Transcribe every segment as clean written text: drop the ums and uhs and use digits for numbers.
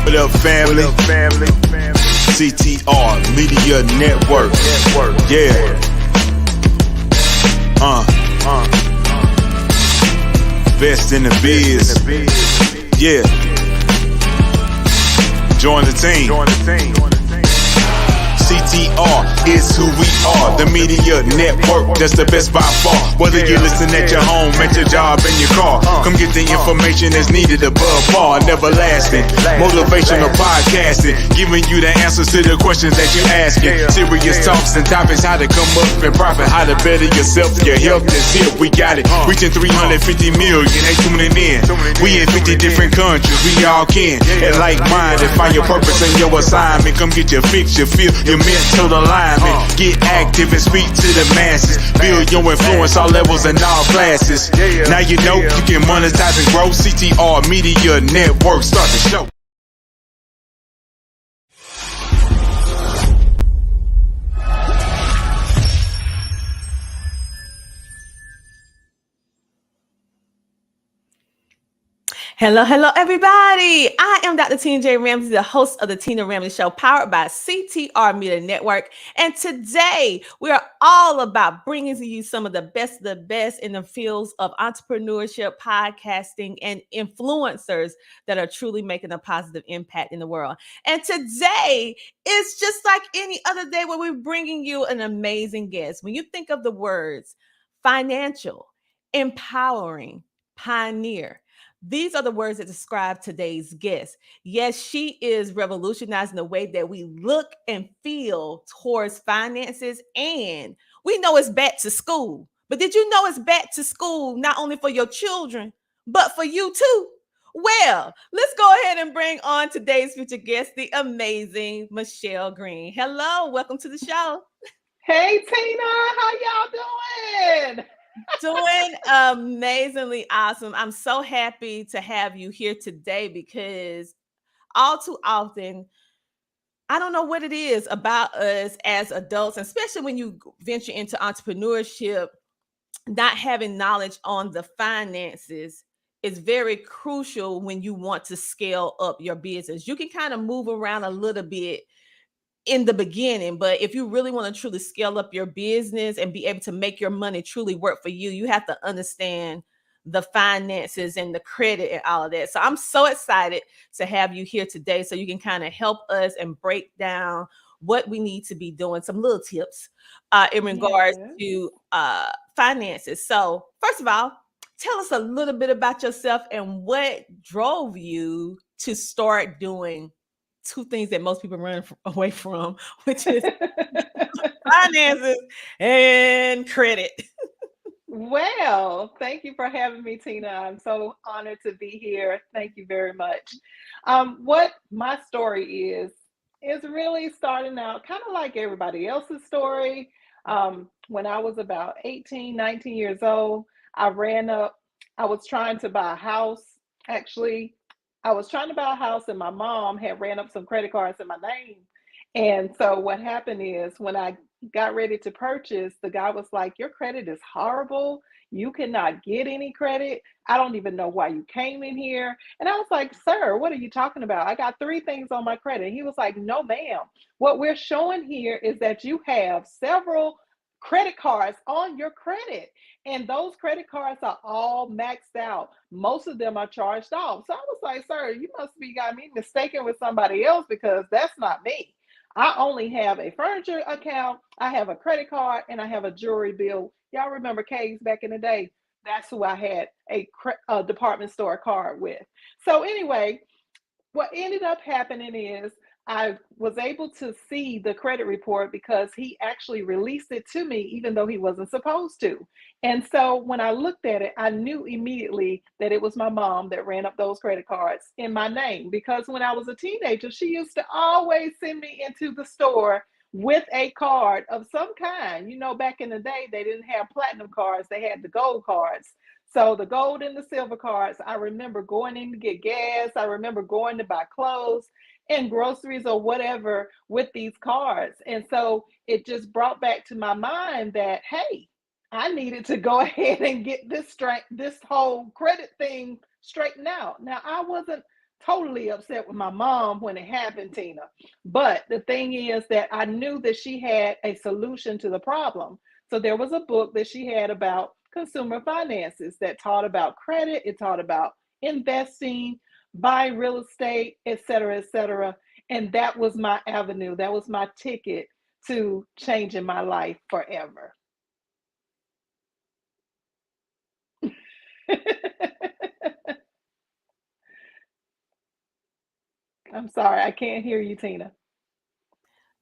What up, family? CTR Media Network. Yeah. Best in the biz. Yeah. Join the team. CTR is who we are. The Media Network, that's the best by far. Whether you listen at your home, at your job, in your car, come get the information that's needed above par. Never lasting, motivational podcasting, giving you the answers to the questions that you're asking. Serious talks and topics, how to come up and profit, how to better yourself. Your health is here, we got it. Reaching 350 million, they tuning in. We in 50 different countries, we all can. And like-minded, find your purpose and your assignment. Come get your fix, your feel, your mental alignment. Get active and speak to the masses. Build your influence, all levels and all classes. Now you know you can monetize and grow. CTR Media Network, start the show. Hello, everybody. I am Dr. J Ramsay, the host of the Tina Ramsay Show, powered by CTR Media Network. And today we are all about bringing to you some of the best in the fields of entrepreneurship, podcasting, and influencers that are truly making a positive impact in the world. And today is just like any other day where we're bringing you an amazing guest. When you think of the words financial, empowering, pioneer, these are the words that describe today's guest. Yes, she is revolutionizing the way that we look and feel towards finances. And we know it's back to school. But did you know it's back to school not only for your children, but for you too? Well, let's go ahead and bring on today's future guest, the amazing Michelle Green. Hello, welcome to the show. Hey, Tina, how y'all doing? Doing amazingly awesome. I'm so happy to have you here today because all too often, I don't know what it is about us as adults, especially when you venture into entrepreneurship, not having knowledge on the finances is very crucial when you want to scale up your business. You can kind of move around a little bit in the beginning, but if you really want to truly scale up your business and be able to make your money truly work for you, you have to understand the finances and the credit and all of that. So I'm so excited to have you here today so you can kind of help us and break down what we need to be doing, some little tips in regards to finances. So first of all, tell us a little bit about yourself and what drove you to start doing two things that most people run away from, which is finances and credit. Well, thank you for having me, Tina. I'm so honored to be here. Thank you very much. What my story is really starting out kind of like everybody else's story. When I was about 18, 19 years old, I was trying to buy a house. Actually, I was trying to buy a house and my mom had ran up some credit cards in my name. And so what happened is when I got ready to purchase, the guy was like, your credit is horrible. You cannot get any credit. I don't even know why you came in here. And I was like, sir, what are you talking about? I got 3 things on my credit. He was like, no, ma'am. What we're showing here is that you have several credit cards on your credit. And those credit cards are all maxed out. Most of them are charged off. So I was like, sir, you must be got me mistaken with somebody else because that's not me. I only have a furniture account, I have a credit card, and I have a jewelry bill. Y'all remember K's back in the day? That's who I had a department store card with. So anyway, what ended up happening is I was able to see the credit report because he actually released it to me, even though he wasn't supposed to. And so when I looked at it, I knew immediately that it was my mom that ran up those credit cards in my name. Because when I was a teenager, she used to always send me into the store with a card of some kind. You know, back in the day, they didn't have platinum cards. They had the gold cards. So the gold and the silver cards, I remember going in to get gas. I remember going to buy clothes and groceries or whatever with these cards. And so it just brought back to my mind that, hey, I needed to go ahead and get this whole credit thing straightened out. Now, I wasn't totally upset with my mom when it happened, Tina. But the thing is that I knew that she had a solution to the problem. So there was a book that she had about consumer finances that taught about credit, it taught about investing, buying real estate, et cetera, et cetera. And that was my avenue. That was my ticket to changing my life forever. I'm sorry, I can't hear you, Tina.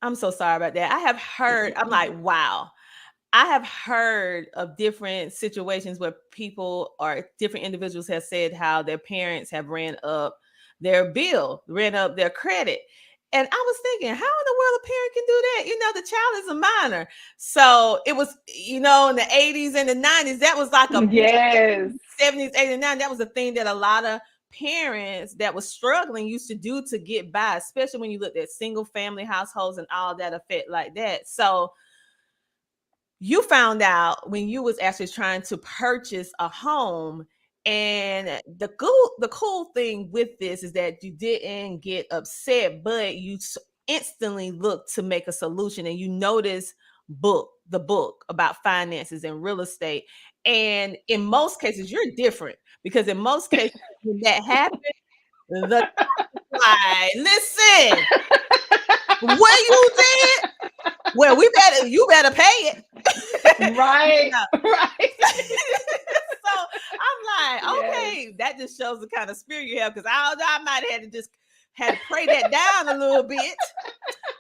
I'm so sorry about that. I have heard, I'm like, wow. I have heard of different situations where people or different individuals have said how their parents have ran up their bill, ran up their credit. And I was thinking, how in the world a parent can do that? You know, the child is a minor. So it was, you know, in the 80s and the 90s, that was like a big Yes. 70s, 80s, and 90s. That was a thing that a lot of parents that was struggling used to do to get by, especially when you looked at single family households and all that effect like that. So you found out when you was actually trying to purchase a home, and the cool thing with this is that you didn't get upset, but you instantly looked to make a solution, and you noticed the book about finances and real estate. And in most cases you're different, because in most cases when that happened, the like, listen, what you did, well, you better pay it. Right. Right. So I'm like, Yes. okay, that just shows the kind of spirit you have, because I might have had to just had to pray that down a little bit.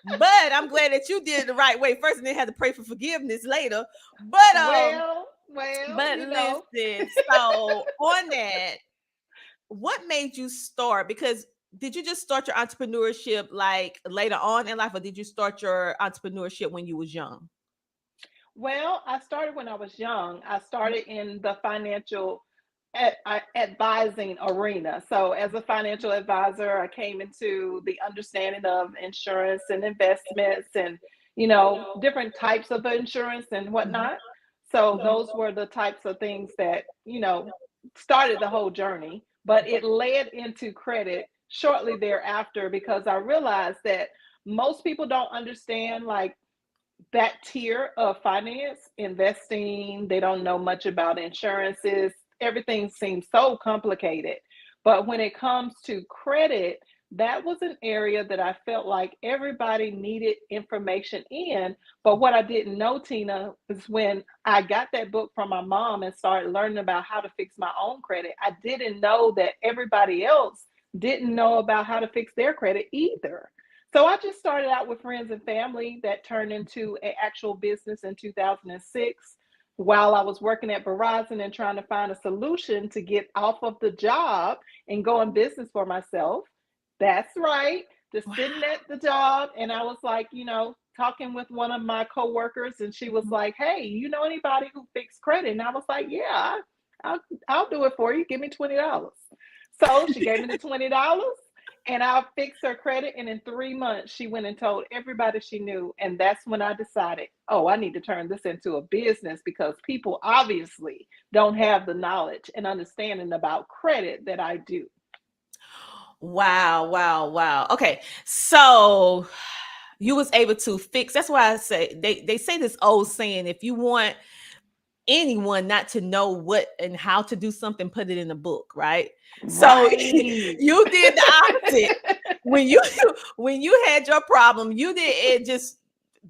But I'm glad that you did it the right way first, and then had to pray for forgiveness later. But Well, you know. listen, so on that, what made you start? Because did you just start your entrepreneurship like later on in life, or did you start your entrepreneurship when you was young? Well, I started when I was young. I started in the financial advising arena. So, as a financial advisor, I came into the understanding of insurance and investments and, different types of insurance and Mhm. whatnot. So, those were the types of things that, started the whole journey. But it led into credit shortly thereafter because I realized that most people don't understand like that tier of finance, investing, they don't know much about insurances. Everything seems so complicated. But when it comes to credit, that was an area that I felt like everybody needed information in. But what I didn't know, Tina, is when I got that book from my mom and started learning about how to fix my own credit, I didn't know that everybody else didn't know about how to fix their credit either. So I just started out with friends and family that turned into an actual business in 2006 while I was working at Verizon and trying to find a solution to get off of the job and go in business for myself. That's right. Just sitting at the job. And I was like, talking with one of my coworkers, and she was like, "Hey, you know anybody who fixed credit?" And I was like, "Yeah, I'll, I'll do it for you. Give me $20." So she gave me the $20 and I fixed her credit. And in 3 months, she went and told everybody she knew. And that's when I decided, oh, I need to turn this into a business because people obviously don't have the knowledge and understanding about credit that I do. Wow, wow, wow. Okay. So you was able to fix. That's why I say they say this old saying, if you want anyone not to know what and how to do something, put it in a book, right? So Right. you did the opposite. When you when you had your problem, you didn't just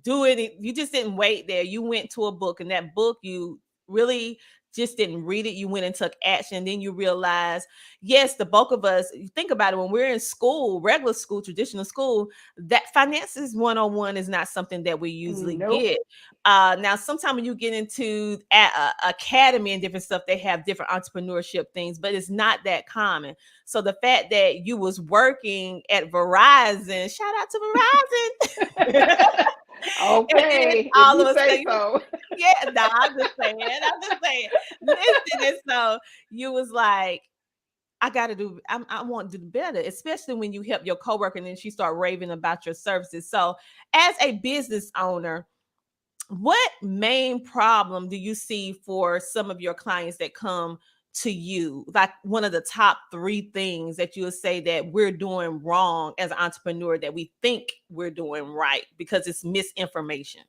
do it. You just didn't wait there. You went to a book, and that book you really just didn't read it. You went and took action. And then you realize, yes, the bulk of us, you think about it, when we're in school, regular school, traditional school, that finances 101 is not something that we usually Nope. get. Now, sometimes when you get into academy and different stuff, they have different entrepreneurship things, but it's not that common. So the fact that you was working at Verizon, shout out to Verizon. And then Okay, if all you of a say sudden, so. yeah, no, I'm just saying. Listen, and so you was like, I want to do better, especially when you help your coworker and then she start raving about your services. So as a business owner, what main problem do you see for some of your clients that come to you, like one of the top 3 things that you would say that we're doing wrong as an entrepreneur that we think we're doing right because it's misinformation?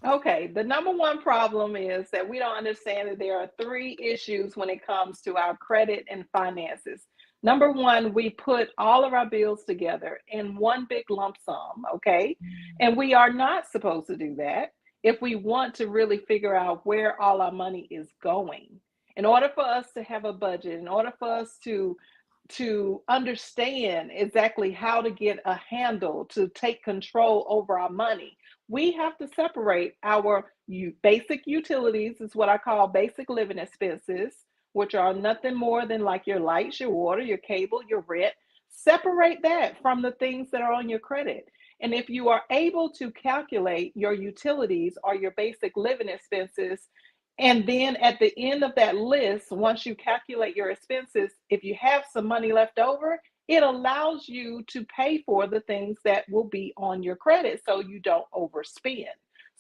Okay, the number one problem is that we don't understand that there are 3 issues when it comes to our credit and finances. Number one, we put all of our bills together in one big lump sum, okay? And we are not supposed to do that if we want to really figure out where all our money is going. In order for us to have a budget, in order for us to understand exactly how to get a handle to take control over our money, we have to separate our basic utilities, is what I call basic living expenses, which are nothing more than like your lights, your water, your cable, your rent. Separate that from the things that are on your credit. And if you are able to calculate your utilities or your basic living expenses, and then at the end of that list, once you calculate your expenses, if you have some money left over, it allows you to pay for the things that will be on your credit so you don't overspend.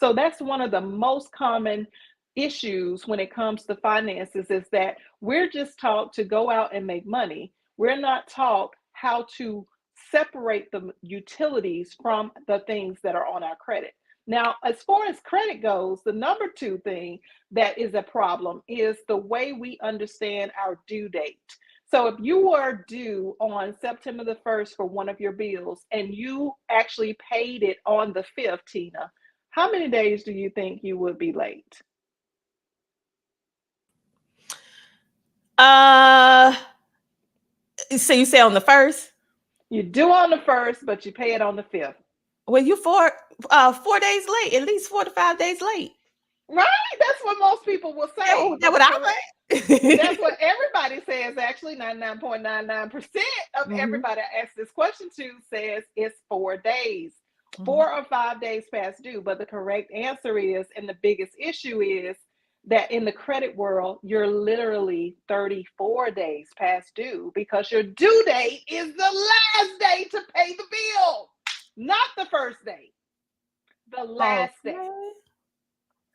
So that's one of the most common issues when it comes to finances, is that we're just taught to go out and make money. We're not taught how to separate the utilities from the things that are on our credit. Now, as far as credit goes, the number 2 thing that is a problem is the way we understand our due date. So if you were due on September the 1st for one of your bills and you actually paid it on the 5th, Tina, how many days do you think you would be late? So you say on the 1st? You due on the 1st, but you pay it on the 5th. Well, you 4 days late, at least 4 to 5 days late. Right? That's what most people will say. That's what I think. That's what everybody says. Actually, 99.99% of everybody I ask this question to says it's 4 days, 4 or 5 days past due. But the correct answer is, and the biggest issue is, that in the credit world, you're literally 34 days past due because your due date is the last day to pay the bill, not the first day, the last day.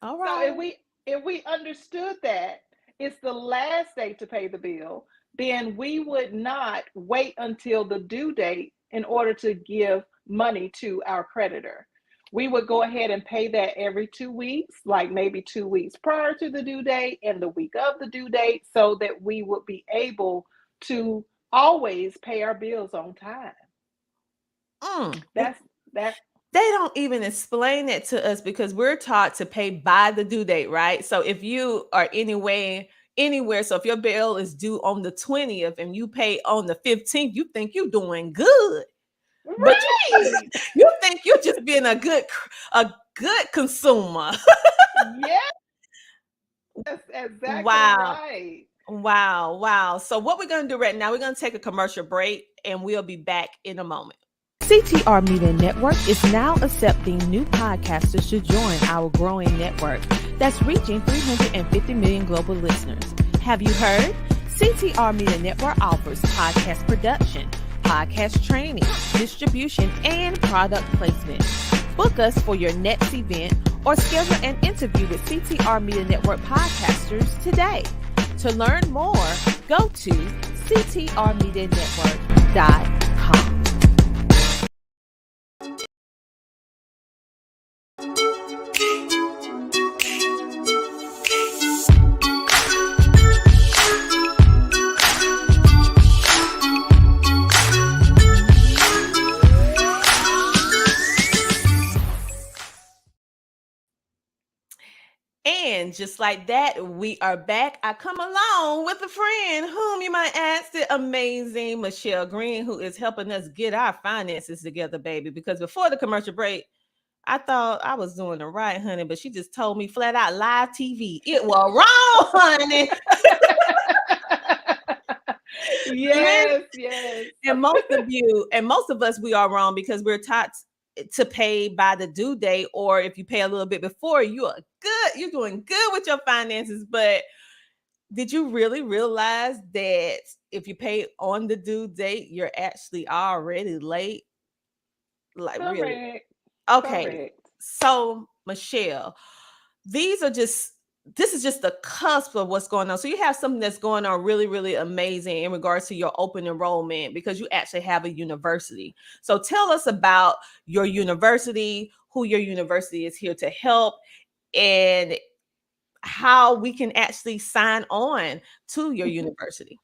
All right. So if we understood that it's the last day to pay the bill, then we would not wait until the due date in order to give money to our creditor. We would go ahead and pay that every 2 weeks, like maybe 2 weeks prior to the due date and the week of the due date, so that we would be able to always pay our bills on time. That's that. They don't even explain it to us because we're taught to pay by the due date, right? So if you are anywhere, so if your bill is due on the 20th and you pay on the 15th, you think you're doing good. But Right. you think you're just being a good consumer. Yes, that's exactly Wow. right. Wow. So what we're going to do right now, we're going to take a commercial break and we'll be back in a moment. CTR Media Network is now accepting new podcasters to join our growing network that's reaching 350 million global listeners. Have you heard? CTR Media Network offers podcast production, podcast training, distribution, and product placement. Book us for your next event or schedule an interview with CTR Media Network podcasters today. To learn more, go to ctrmedianetwork.com. And just like that, we are back. I come along with a friend whom you might ask, the amazing Michelle Green, who is helping us get our finances together, baby. Because before the commercial break, I thought I was doing it right, honey, but she just told me flat out, live TV. It was wrong, honey. Yes. And most of us, we are wrong because we're taught to pay by the due date, or if you pay a little bit before, you're doing good with your finances. But did you really realize that if you pay on the due date, you're actually already late? Like, Correct. really? Okay. Correct. So, Michelle, these are just this is just the cusp of what's going on. So you have something that's going on really, really amazing in regards to your open enrollment, because you actually have a university. So tell us about your university, who your university is here to help, and how we can actually sign on to your university.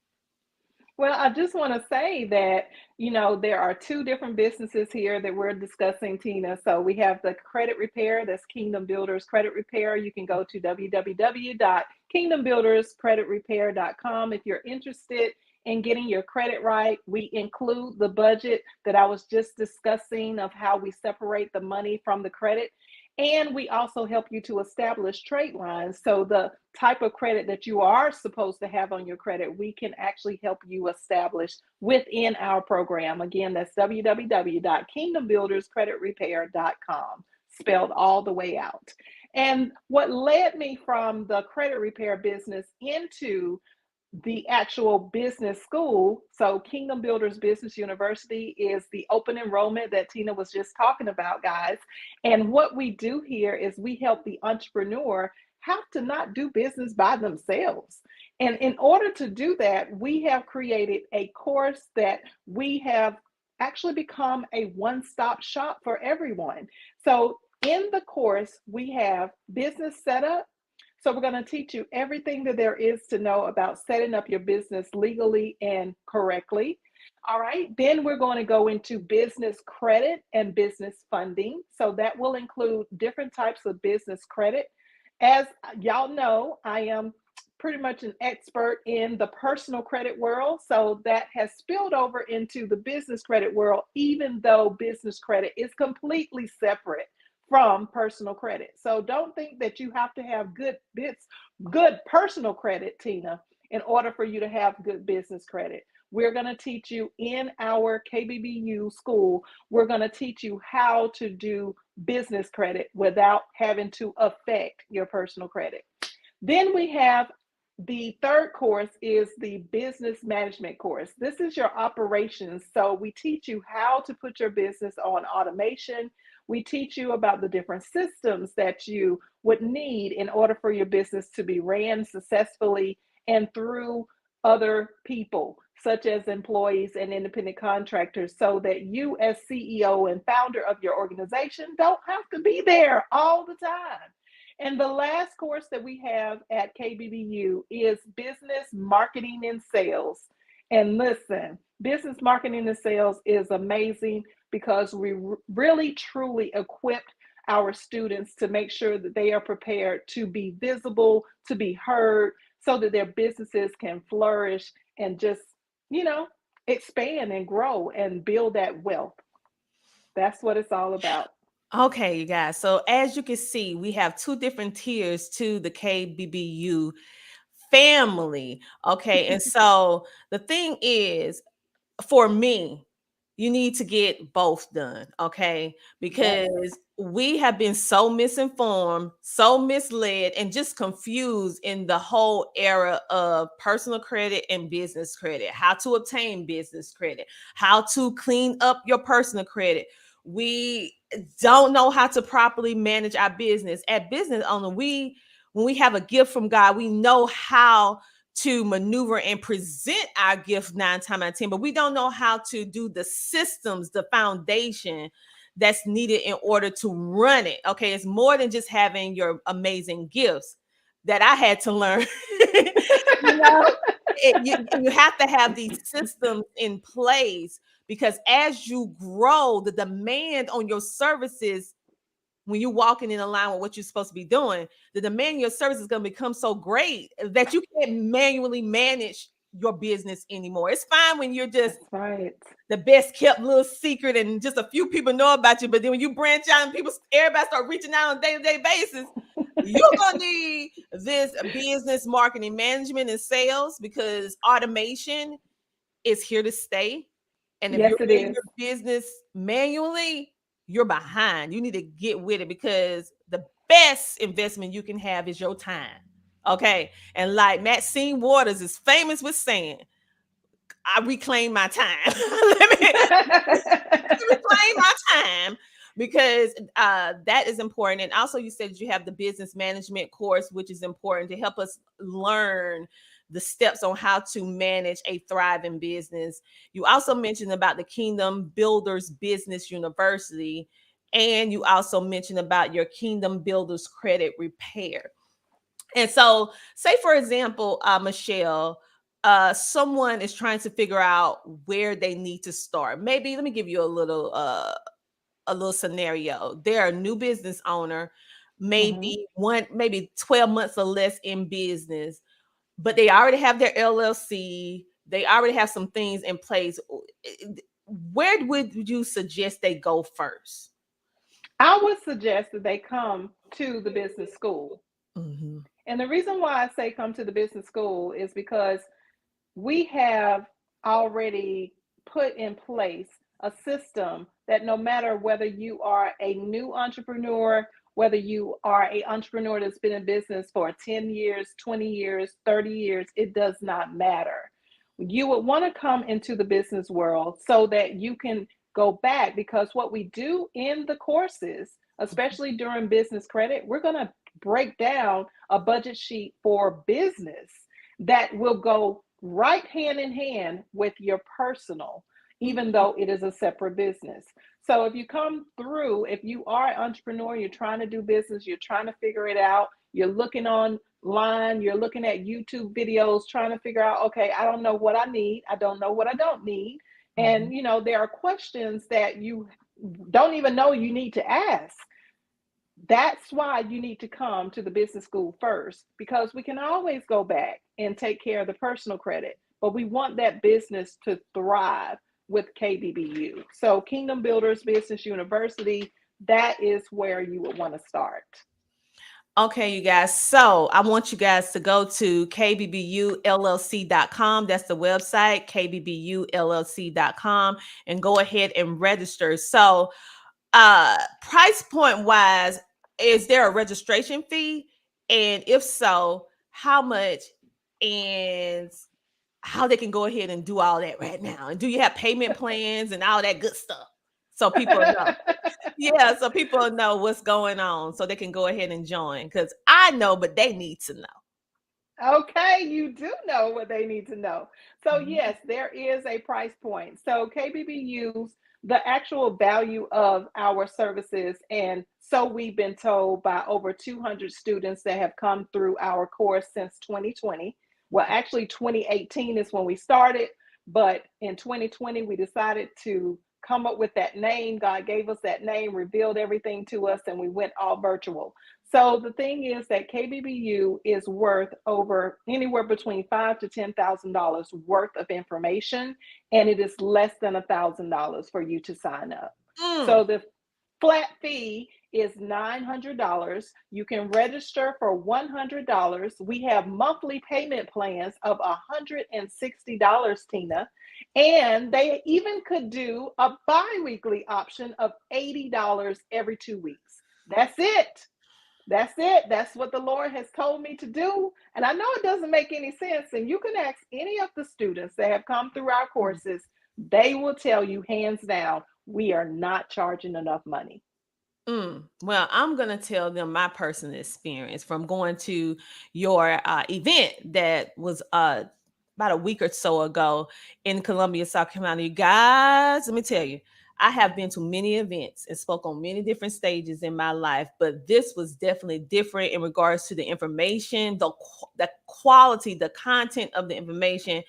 Well, I just want to say that, there are two different businesses here that we're discussing, Tina. So we have the credit repair, that's Kingdom Builders Credit Repair. You can go to www.kingdombuilderscreditrepair.com if you're interested in getting your credit right. We include the budget that I was just discussing of how we separate the money from the credit. And we also help you to establish trade lines. So the type of credit that you are supposed to have on your credit, we can actually help you establish within our program. Again, that's www.kingdombuilderscreditrepair.com, spelled all the way out. And what led me from the credit repair business into the actual business school. So Kingdom Builders Business University is the open enrollment that Tina was just talking about, guys. And what we do here is we help the entrepreneur have to not do business by themselves. And in order to do that, we have created a course that we have actually become a one-stop shop for everyone. So in the course, we have business setup. So we're going to teach you everything that there is to know about setting up your business legally and correctly. All right. Then we're going to go into business credit and business funding. So that will include different types of business credit. As y'all know, I am pretty much an expert in the personal credit world. So that has spilled over into the business credit world, even though business credit is completely separate from personal credit. So don't think that you have to have good personal credit, Tina, in order for you to have good business credit. We're going to teach you in our KBBU school, we're going to teach you how to do business credit without having to affect your personal credit. Then we have the third course is the business management course. This is your operations. So we teach you how to put your business on automation. We teach you about the different systems that you would need in order for your business to be ran successfully and through other people, such as employees and independent contractors, so that you as CEO and founder of your organization don't have to be there all the time. And the last course that we have at KBBU is business marketing and sales. And listen, business marketing and sales is amazing because we really truly equip our students to make sure that they are prepared to be visible, to be heard, so that their businesses can flourish and just, expand and grow and build that wealth. That's what it's all about. Okay, you guys. So as you can see, we have two different tiers to the KBBU family. Okay. And so the thing is, for me, you need to get both done. Okay. Yes. Because we have been so misinformed, so misled, and just confused in the whole era of personal credit and business credit, how to obtain business credit, how to clean up your personal credit. We don't know how to properly manage our business. At business owner, when we have a gift from God, we know how to maneuver and present our gift 9 times out of 10, but we don't know how to do the systems, the foundation that's needed in order to run it. Okay, it's more than just having your amazing gifts that I had to learn. you know, you have to have these systems in place, because as you grow, the demand on your services, when you're walking in line with what you're supposed to be doing, the demand on your service is going to become so great that you can't manually manage your business anymore. It's fine when you're just That's right. the best kept little secret and just a few people know about you. But then when you branch out and everybody start reaching out on a day-to-day basis, you're going to need this business marketing management and sales, because automation is here to stay. And if Yes, you're it running is. your business manually, you're behind. You need to get with it, because the best investment you can have is your time. Okay. And like Maxine Waters is famous with saying, I reclaim my time. Let me reclaim my time, because that is important. And also, you said you have the business management course, which is important to help us learn the steps on how to manage a thriving business. You also mentioned about the Kingdom Builders Business University, and you also mentioned about your Kingdom Builders Credit Repair. And so, say for example, Michelle, someone is trying to figure out where they need to start. Maybe let me give you a little scenario. They're a new business owner, Mhm. maybe 12 months or less in business, but they already have their LLC. They already have some things in place. Where would you suggest they go first? I would suggest that they come to the business school. Mhm. And the reason why I say come to the business school is because we have already put in place a system that no matter whether you are a new entrepreneur, whether you are an entrepreneur that's been in business for 10 years, 20 years, 30 years, it does not matter. You would want to come into the business world so that you can go back, because what we do in the courses, especially during business credit, we're going to break down a budget sheet for business that will go right hand in hand with your personal, even though it is a separate business. So if you come through, if you are an entrepreneur, you're trying to do business, you're trying to figure it out, you're looking online, you're looking at YouTube videos, trying to figure out, okay, I don't know what I need, I don't know what I don't need. And there are questions that you don't even know you need to ask. That's why you need to come to the business school first, because we can always go back and take care of the personal credit, but we want that business to thrive with KBBU. So Kingdom Builders Business University, that is where you would want to start. Okay, you guys. So I want you guys to go to kbbullc.com. That's the website, kbbullc.com, and go ahead and register. So price point wise, is there a registration fee? And if so, how much? And how they can go ahead and do all that right now? And do you have payment plans and all that good stuff? So people know. Yeah, so people know what's going on so they can go ahead and join, because I know, but they need to know. Okay, you do know what they need to know. So Mhm. yes, there is a price point. So KBBU's the actual value of our services, and so we've been told by over 200 students that have come through our course since 2020. Well, actually 2018 is when we started, but in 2020 we decided to come up with that name. God gave us that name, revealed everything to us, and we went all virtual. So the thing is that KBBU is worth over anywhere between $5,000 to $10,000 worth of information, and it is less than $1,000 for you to sign up. Mm. So the flat fee is $900. You can register for $100. We have monthly payment plans of $160, Tina, and they even could do a bi-weekly option of $80 every 2 weeks. That's it. That's it. That's what the Lord has told me to do. And I know it doesn't make any sense. And you can ask any of the students that have come through our courses, they will tell you hands down, we are not charging enough money. Well, I'm going to tell them my personal experience from going to your event that was about a week or so ago in Columbia, South Carolina. You guys, let me tell you, I have been to many events and spoke on many different stages in my life, but this was definitely different in regards to the information, the quality, the content of the information,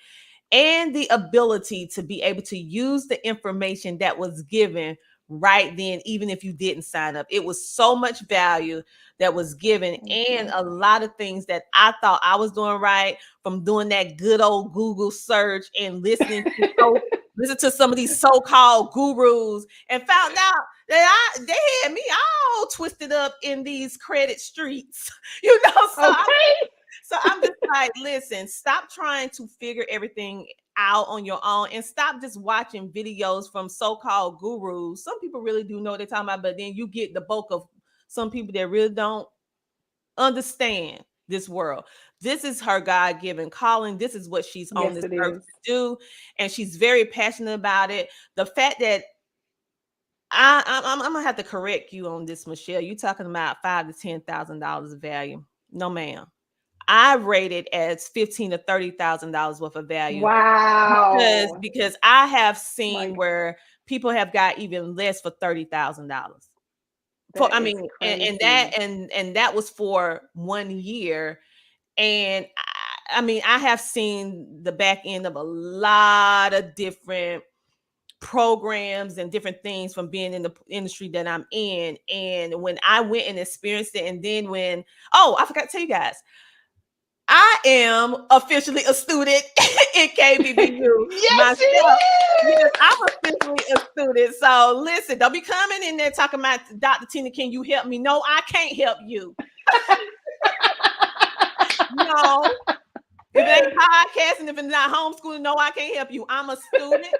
and the ability to be able to use the information that was given right then, even if you didn't sign up. It was so much value that was given, Thank and you. a lot of things that I thought I was doing right from doing that good old Google search and listen to some of these so-called gurus, and found out that they had me all twisted up in these credit streets, Okay. so I'm just like, listen, stop trying to figure everything out on your own, and stop just watching videos from so-called gurus. Some people really do know what they're talking about, but then you get the bulk of some people that really don't understand this world. This is her God-given calling. This is what she's on Yes, this it earth is. to do, and she's very passionate about it. The fact that I'm gonna have to correct you on this, Michelle. You talking about $5,000 to $10,000 value? No, ma'am. I rate it as $15,000 to $30,000 worth of value Wow. because I have My, seen where people have got even less for $30,000. For that is and crazy. that was for 1 year. And I mean, I have seen the back end of a lot of different programs and different things from being in the industry that I'm in. And when I went and experienced it, and then I forgot to tell you guys, I am officially a student in KBBU Yes, she myself. Yes, is. I'm officially a student. So listen, don't be coming in there talking about Dr. Tina, can you help me? No, I can't help you. No, if it ain't podcasting, if it's not homeschooling, no, I can't help you. I'm a student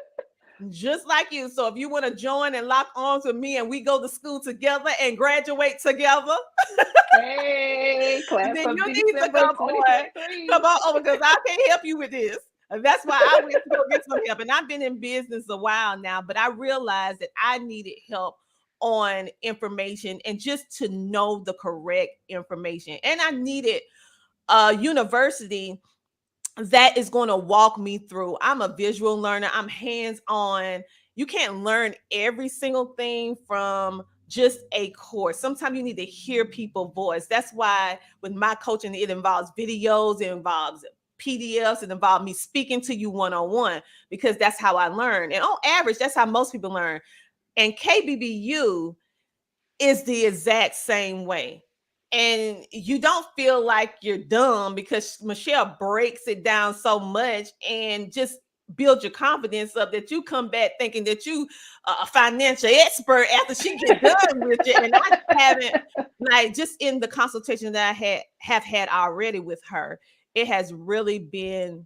just like you. So if you want to join and lock arms with me and we go to school together and graduate together, Hey, class then of you need to December 2023. come on over because I can't help you with this. And that's why I went to go get some help. And I've been in business a while now, but I realized that I needed help on information and just to know the correct information. And I needed a university that is going to walk me through. I'm a visual learner. I'm hands-on. You can't learn every single thing from just a course. Sometimes you need to hear people's voice. That's why with my coaching, it involves videos, it involves PDFs, it involves me speaking to you one-on-one because that's how I learn. And on average, that's how most people learn. And KBBU is the exact same way. And you don't feel like you're dumb because Michelle breaks it down so much and just build your confidence up that you come back thinking that you a financial expert after she get done with you. And I haven't, like, just in the consultation that I have had already with her, it has really been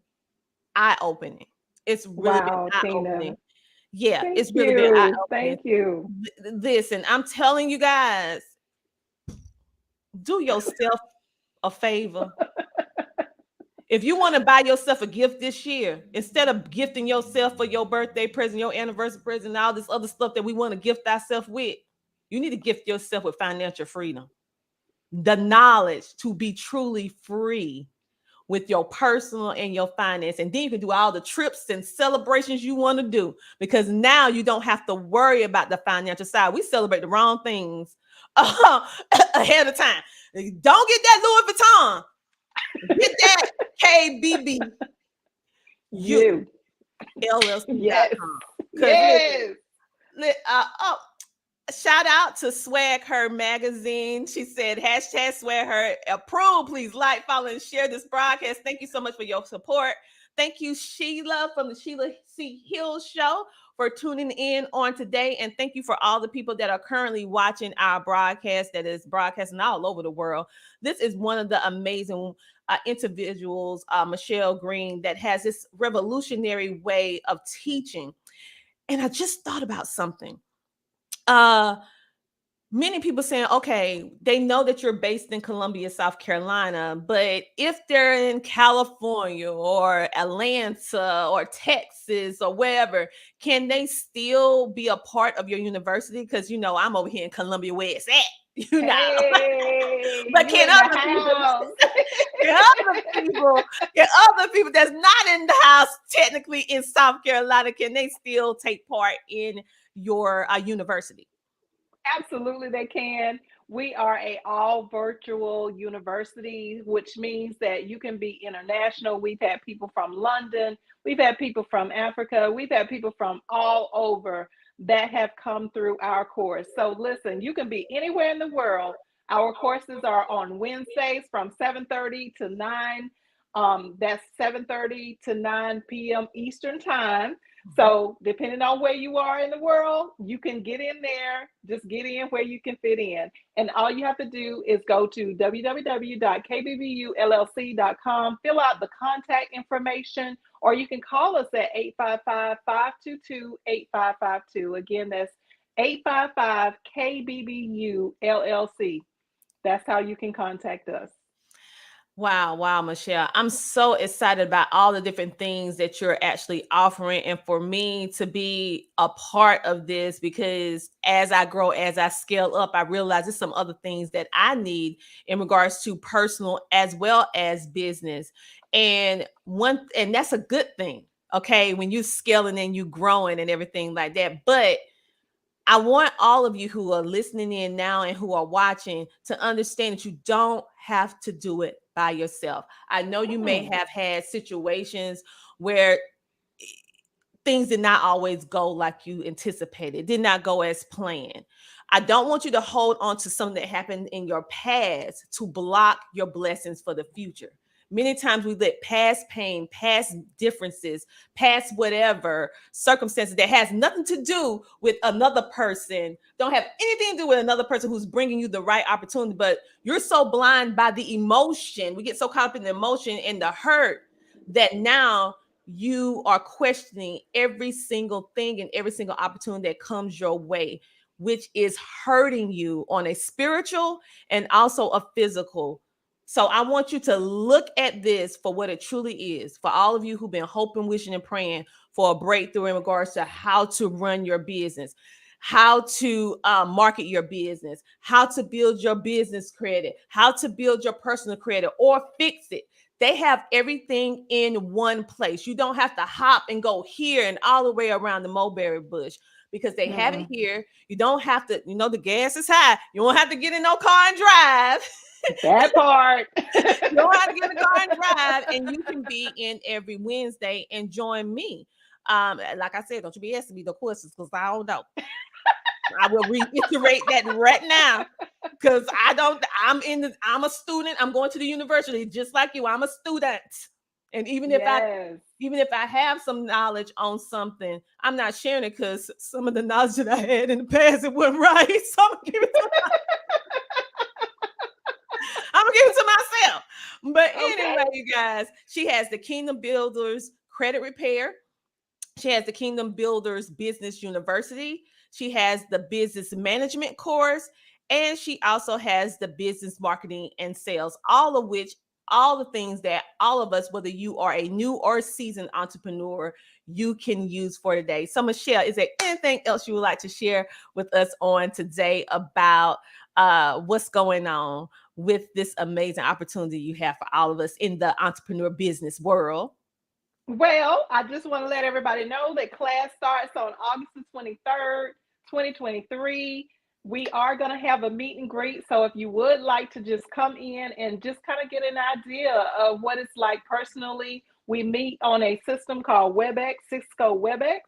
eye-opening. It's really been Wow, Tina. eye-opening. Yeah, Thank it's really been you. eye-opening. Thank you. Listen, I'm telling you guys, do yourself a favor. If you want to buy yourself a gift this year, instead of gifting yourself for your birthday present, your anniversary present, and all this other stuff that we want to gift ourselves with, you need to gift yourself with financial freedom. The knowledge to be truly free with your personal and your finance. And then you can do all the trips and celebrations you want to do because now you don't have to worry about the financial side. We celebrate the wrong things ahead of time. Don't get that Louis Vuitton. Get that KBBU You. Yes. LLC.com. Because Yes. shout out to Swag Her Magazine. She said, hashtag Swag Her approved. Please like, follow, and share this broadcast. Thank you so much for your support. Thank you, Sheila from the Sheila C. Hill Show, for tuning in on today. And thank you for all the people that are currently watching our broadcast that is broadcasting all over the world. This is one of the amazing individuals, Michelle Green, that has this revolutionary way of teaching. And I just thought about something. Many people saying, okay, they know that you're based in Columbia, South Carolina, but if they're in California or Atlanta or Texas or wherever, can they still be a part of your university? Because, I'm over here in Columbia where it's at, Hey, but you in the house. can other people that's not in the house, technically in South Carolina, can they still take part in your university? Absolutely, they can. We are a all virtual university, which means that you can be international. We've had people from London, we've had people from Africa, we've had people from all over that have come through our course. So listen, you can be anywhere in the world. Our courses are on Wednesdays from 7:30 to 9. That's 7:30 to 9 p.m. Eastern time. So depending on where you are in the world, you can get in there, just get in where you can fit in. And all you have to do is go to www.kbbullc.com, fill out the contact information, or you can call us at 855-522-8552. Again, that's 855-KBBU LLC. That's how you can contact us. Wow, wow, Michelle. I'm so excited about all the different things that you're actually offering, and for me to be a part of this, because as I grow, as I scale up, I realize there's some other things that I need in regards to personal as well as business. And that's a good thing. Okay, when you scaling and you growing and everything like that. But I want all of you who are listening in now and who are watching to understand that you don't have to do it by yourself. I know you may Mm, have had situations where things did not always go like you anticipated, did not go as planned. I don't want you to hold on to something that happened in your past to block your blessings for the future. Many times we let past pain, past differences, past whatever circumstances that has nothing to do with another person, don't have anything to do with another person who's bringing you the right opportunity, but you're so blind by the emotion. We get so caught up in the emotion and the hurt that now you are questioning every single thing and every single opportunity that comes your way, which is hurting you on a spiritual and also a physical. So I want you to look at this for what it truly is. For all of you who've been hoping, wishing, and praying for a breakthrough in regards to how to run your business, how to market your business, how to build your business credit, how to build your personal credit or fix it. They have everything in one place. You don't have to hop and go here and all the way around the mulberry bush, because they have it mm-mm. here. You don't have to, the gas is high. You don't have to get in no car and drive. That part. You don't have to get in the car and drive, and you can be in every Wednesday and join me. Like I said, don't you be asking me the questions because I don't know. I will reiterate that right now, because I'm a student. I'm going to the university just like you. I'm a student. And Yes. even if I have some knowledge on something, I'm not sharing it because some of the knowledge that I had in the past, it wasn't right. So I'm gonna give it to myself. But anyway, Okay. you guys, she has the Kingdom Builders Credit Repair. She has the Kingdom Builders Business University. She has the Business Management course. And she also has the Business Marketing and Sales, all of which, all the things that all of us, whether you are a new or seasoned entrepreneur, you can use for today. So, Michelle, is there anything else you would like to share with us on today about what's going on with this amazing opportunity you have for all of us in the entrepreneur business world? Well, I just want to let everybody know that class starts on August the 23rd, 2023. We are going to have a meet and greet. So if you would like to just come in and just kind of get an idea of what it's like personally, we meet on a system called WebEx, Cisco WebEx,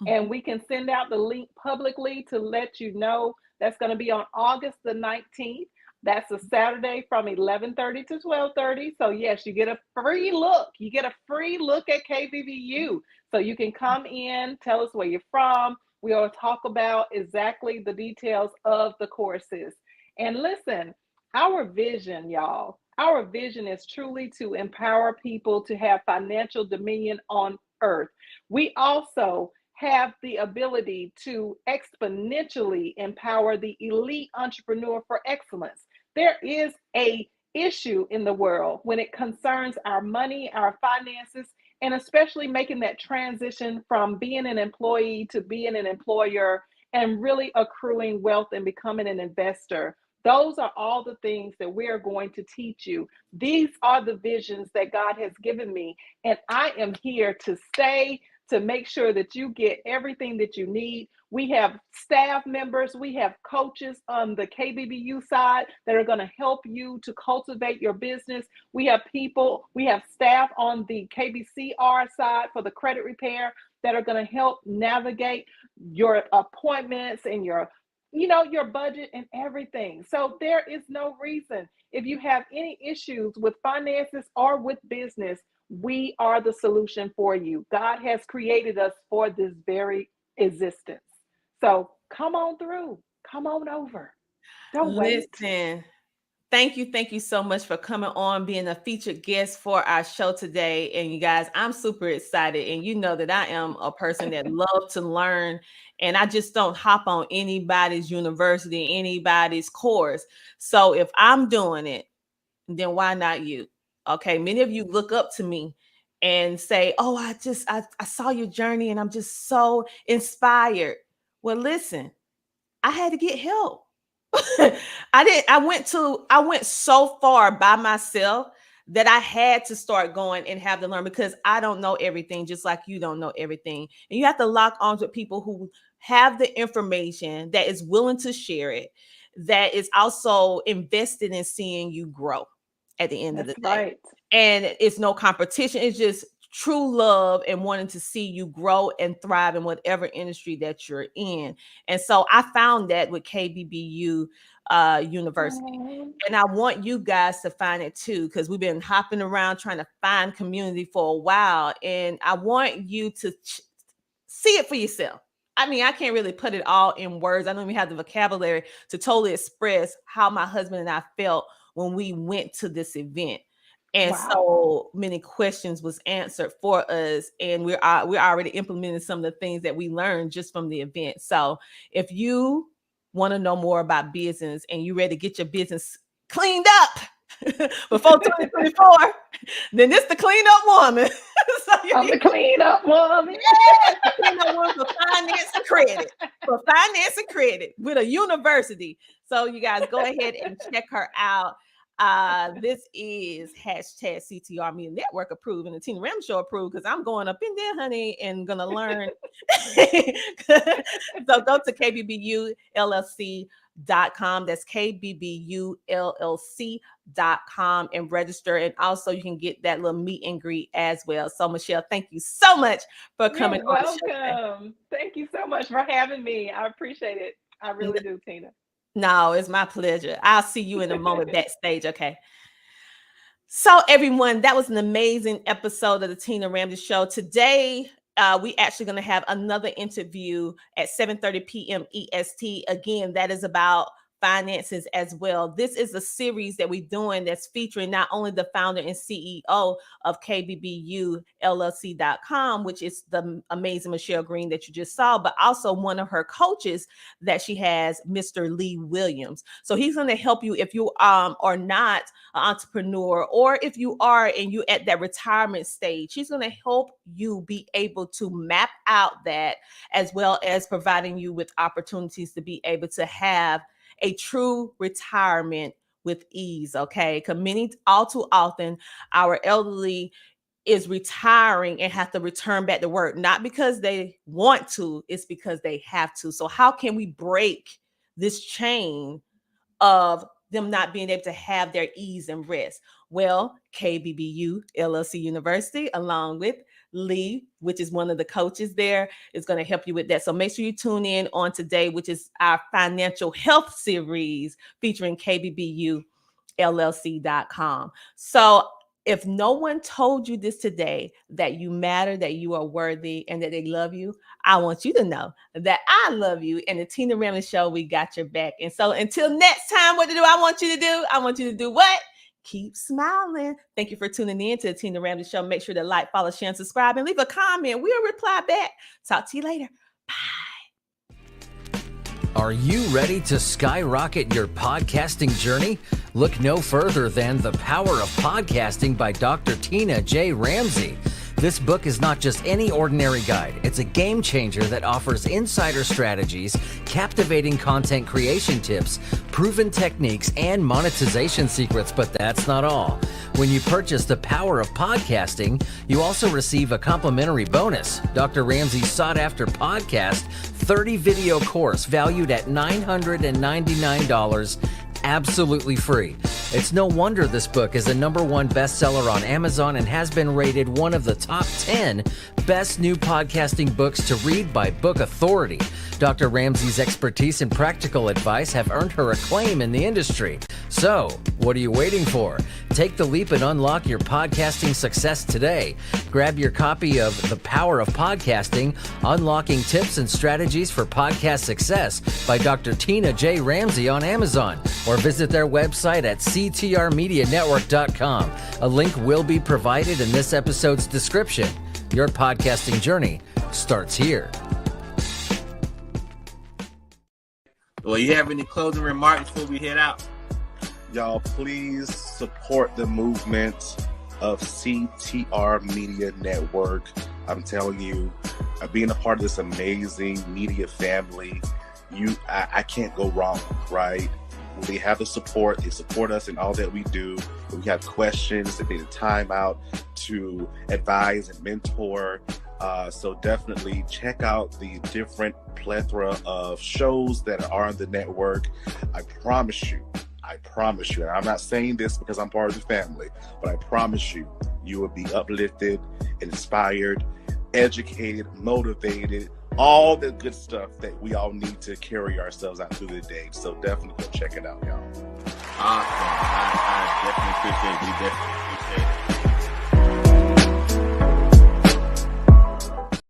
and Mhm. we can send out the link publicly to let you know. That's going to be on August the 19th. That's a Saturday from 11:30 to 12:30. So yes, you get a free look. You get a free look at KBBU. So you can come in, tell us where you're from. We'll talk about exactly the details of the courses. And listen, our vision, y'all, our vision is truly to empower people to have financial dominion on earth. We also have the ability to exponentially empower the elite entrepreneur for excellence. There is a issue in the world when it concerns our money, our finances, and especially making that transition from being an employee to being an employer and really accruing wealth and becoming an investor. Those are all the things that we are going to teach you. These are the visions that God has given me, and I am here to stay, to make sure that you get everything that you need. We have staff members, we have coaches on the KBBU side that are going to help you to cultivate your business. We have people, we have staff on the KBCR side for the credit repair that are going to help navigate your appointments and your budget and everything. So there is no reason, if you have any issues with finances or with business, we are the solution for you. God has created us for this very existence. So come on through, come on over. Don't wait. Listen, thank you so much for coming on, being a featured guest for our show today. And you guys, I'm super excited. And you know that I am a person that loves to learn. And I just don't hop on anybody's university, anybody's course. So if I'm doing it, then why not you? Okay. Many of you look up to me and say, oh, I saw your journey and I'm just so inspired. Well, listen, I had to get help. I went so far by myself that I had to start going and have to learn, because I don't know everything, just like you don't know everything. And you have to lock arms with people who have the information, that is willing to share it, that is also invested in seeing you grow at the end of the day. Right. And it's no competition. It's just true love and wanting to see you grow and thrive in whatever industry that you're in. And so I found that with KBBU University. And I want you guys to find it too, because we've been hopping around trying to find community for a while. And I want you to see it for yourself. I mean, I can't really put it all in words. I don't even have the vocabulary to totally express how my husband and I felt when we went to this event. And so many questions was answered for us, and we're already implementing some of the things that we learned just from the event. So if you want to know more about business and you're ready to get your business cleaned up before 2024, then this the cleanup woman. So I'm the cleanup woman. Yeah, the cleanup woman for finance and credit. For finance and credit with a university. So you guys go ahead and check her out. This is hashtag CTR Media Network approved and the Tina Ramsay Show approved, because I'm going up in there, honey, and gonna learn. So go to KBBULLC.com. That's KBBULLC.com and register. And also you can get that little meet and greet as well. So Michelle, thank you so much for coming on the show today. Thank you so much for having me. I appreciate it. I really do, Tina. No, it's my pleasure. I'll see you in a moment backstage. Okay. So everyone, that was an amazing episode of the Tina Ramsay Show. Today, we actually going to have another interview at 7:30 p.m. EST. Again, that is about finances as well. This is a series that we're doing that's featuring not only the founder and CEO of KBBULLC.com, which is the amazing Michelle Green that you just saw, but also one of her coaches that she has, Mr. Lee Williams. So he's going to help you if you are not an entrepreneur, or if you are and you at that retirement stage. He's going to help you be able to map out that, as well as providing you with opportunities to be able to have a true retirement with ease. Okay. Because all too often, our elderly is retiring and have to return back to work, not because they want to, it's because they have to. So how can we break this chain of them not being able to have their ease and rest? Well, KBBU LLC University, along with Lee, which is one of the coaches there, is going to help you with that. So make sure you tune in on today, which is our financial health series featuring KBBULLC.com. So if no one told you this today, that you matter, that you are worthy, and that they love you, I want you to know that I love you. And the Tina Ramsay Show, we got your back. And so until next time, what do I want you to do? I want you to do what? Keep smiling. Thank you for tuning in to the Tina Ramsay Show. Make sure to like, follow, share, and subscribe, and leave a comment. We'll reply back. Talk to you later. Bye. Are you ready to skyrocket your podcasting journey? Look no further than The Power of Podcasting by Dr. Tina J. Ramsay. This book is not just any ordinary guide. It's a game changer that offers insider strategies, captivating content creation tips, proven techniques, and monetization secrets. But that's not all. When you purchase The Power of Podcasting, you also receive a complimentary bonus, Dr. Ramsay's sought-after podcast 30-video course valued at $999, absolutely free. It's no wonder this book is a #1 bestseller on Amazon and has been rated one of the top 10 best new podcasting books to read by Book Authority. Dr. Ramsay's expertise and practical advice have earned her acclaim in the industry. So, what are you waiting for? Take the leap and unlock your podcasting success today. Grab your copy of The Power of Podcasting, Unlocking Tips and Strategies for Podcast Success by Dr. Tina J. Ramsay on Amazon, or visit their website at CTRmedianetwork.com. A link will be provided in this episode's description. Your podcasting journey starts here. Well, you have any closing remarks before we head out? Y'all, please support the movement. of CTR Media Network. I'm telling you, being a part of this amazing media family, I can't go wrong, right? They have the support. They support us in all that we do. When we have questions, they take the time out to advise and mentor. So definitely check out the different plethora of shows that are on the network. I promise you, and I'm not saying this because I'm part of the family, but I promise you, you will be uplifted, inspired, educated, motivated, all the good stuff that we all need to carry ourselves out through the day. So definitely go check it out, y'all. Awesome. I definitely appreciate it. We definitely appreciate it.